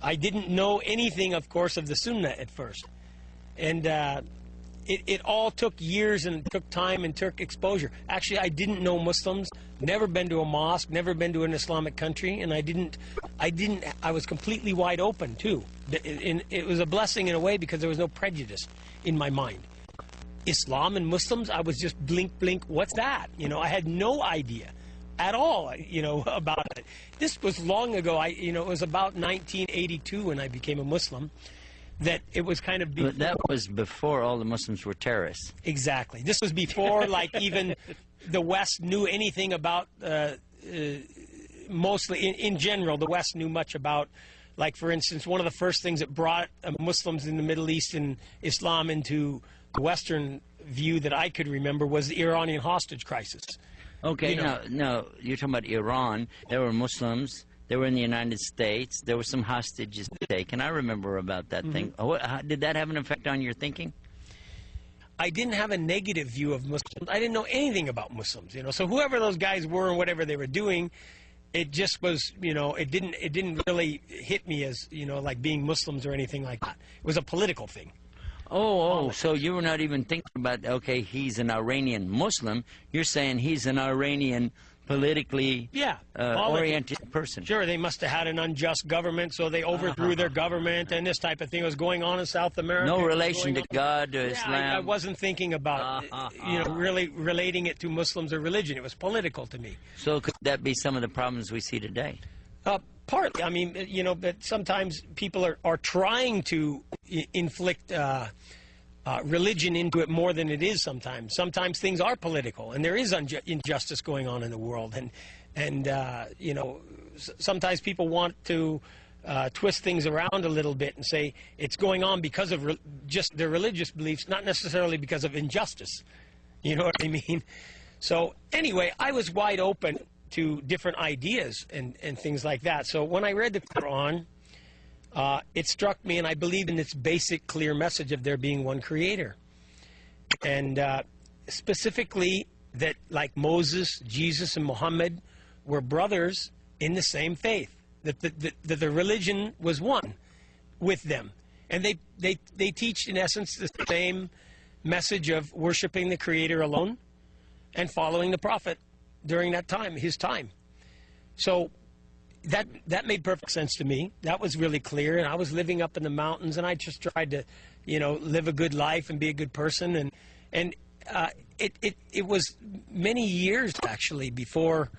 I didn't know anything, of course, of the Sunnah at first. And it all took years and took time and took exposure. Actually, I didn't know Muslims, never been to a mosque, never been to an Islamic country, and I was completely wide open, too. It was a blessing in a way because there was no prejudice in my mind. Islam and Muslims, I was just blink, blink, what's that? You know, I had no idea at all, you know, about it. This was long ago. It was about 1982 when I became a Muslim. That it was kind of before. But that was before all the Muslims were terrorists. Exactly. This was before, like, even the West knew anything about, mostly, in general, the West knew much about, like, for instance, one of the first things that brought Muslims in the Middle East and Islam into the Western view that I could remember was the Iranian hostage crisis. Okay, no, you're talking about Iran. There were Muslims. They were in the United States. There were some hostages taken. I remember about that thing. Did that have an effect on your thinking? I didn't have a negative view of Muslims. I didn't know anything about Muslims, you know. So whoever those guys were and whatever they were doing, it just was, you know, it didn't really hit me as, you know, like being Muslims or anything like that. It was a political thing. So you were not even thinking about, okay, he's an Iranian Muslim. You're saying he's an Iranian politically oriented person. Sure, they must have had an unjust government, so they overthrew their government, and this type of thing was going on in South America. No relation to God or Islam. I wasn't thinking about, you know, really relating it to Muslims or religion. It was political to me. So could that be some of the problems we see today? Partly. I mean, you know, but sometimes people are trying to inflict religion into it more than it is sometimes. Sometimes things are political, and there is injustice going on in the world. And you know, sometimes people want to twist things around a little bit and say it's going on because of just their religious beliefs, not necessarily because of injustice. You know what I mean? So anyway, I was wide open to different ideas and things like that. So when I read the Quran, it struck me, and I believe in its basic, clear message of there being one creator. And specifically that, like Moses, Jesus, and Muhammad were brothers in the same faith, that the religion was one with them. And they teach, in essence, the same message of worshiping the Creator alone and following the Prophet during that time, his time. So that made perfect sense to me. That was really clear, and I was living up in the mountains, and I just tried to, you know, live a good life and be a good person. And it was many years, actually, before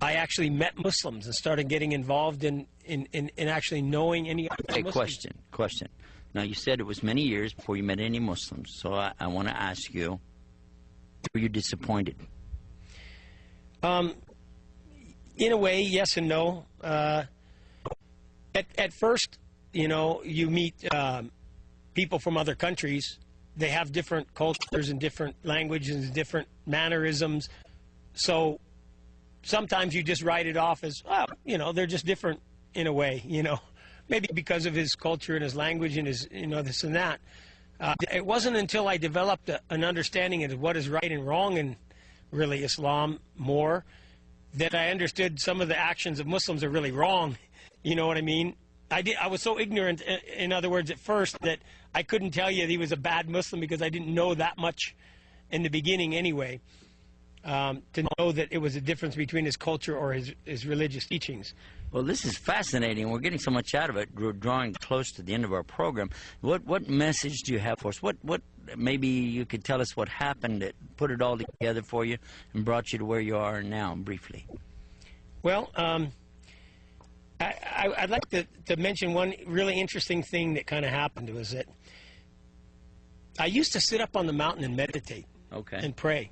I actually met Muslims and started getting involved in actually knowing any other Muslims. Question. Now, you said it was many years before you met any Muslims, so I want to ask you, were you disappointed? In a way, yes and no. At first, you know, you meet people from other countries. They have different cultures and different languages and different mannerisms. So sometimes you just write it off as, oh, you know, they're just different in a way, you know. Maybe because of his culture and his language and his, you know, this and that. It wasn't until I developed an understanding of what is right and wrong in really Islam more that I understood some of the actions of Muslims are really wrong. You know what I mean? I was so ignorant, in other words, at first, that I couldn't tell you that he was a bad Muslim because I didn't know that much in the beginning anyway, to know that it was a difference between his culture or his religious teachings. Well, this is fascinating. We're getting so much out of it. We're drawing close to the end of our program. What message do you have for us? What maybe you could tell us what happened that put it all together for you and brought you to where you are now, briefly. Well, I'd like to mention one really interesting thing that kind of happened was that I used to sit up on the mountain and meditate and pray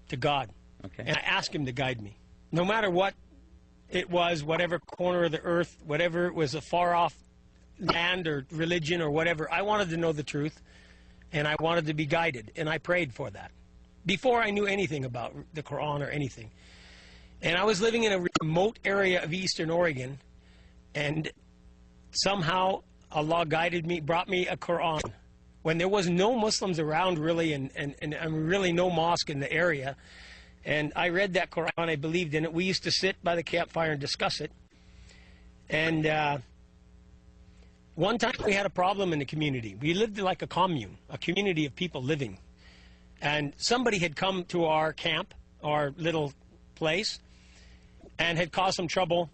to God. And I asked him to guide me. No matter what it was, whatever corner of the earth, whatever it was, a far-off land or religion or whatever, I wanted to know the truth, and I wanted to be guided, and I prayed for that before I knew anything about the Quran or anything. And I was living in a remote area of eastern Oregon, and somehow Allah guided me, brought me a Quran when there was no Muslims around really, and really no mosque in the area. And I read that Quran, I believed in it. We used to sit by the campfire and discuss it. And One time we had a problem in the community. We lived like a commune, a community of people living. And somebody had come to our camp, our little place, and had caused some trouble,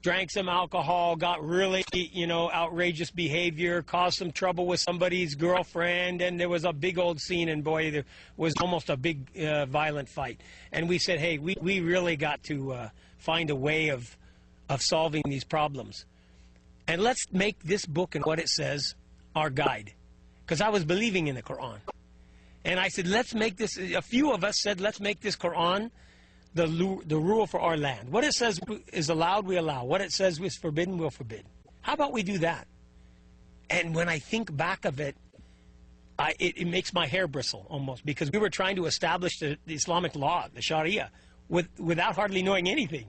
drank some alcohol, got really, outrageous behavior, caused some trouble with somebody's girlfriend, and there was a big old scene, and boy, there was almost a big violent fight. And we said, hey, we really got to find a way of solving these problems. And let's make this book and what it says our guide. Because I was believing in the Quran. And I said, let's make this, a few of us said, let's make this Quran the rule for our land. What it says is allowed, we allow. What it says is forbidden, we'll forbid. How about we do that? And when I think back of it, it makes my hair bristle almost, because we were trying to establish the Islamic law, the Sharia, without hardly knowing anything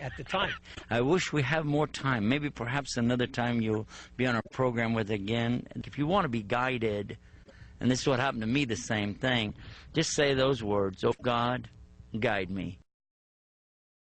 at the time. I wish we have more time. Maybe perhaps another time you'll be on our program with again. And if you want to be guided, and this is what happened to me, the same thing, just say those words, oh God, guide me.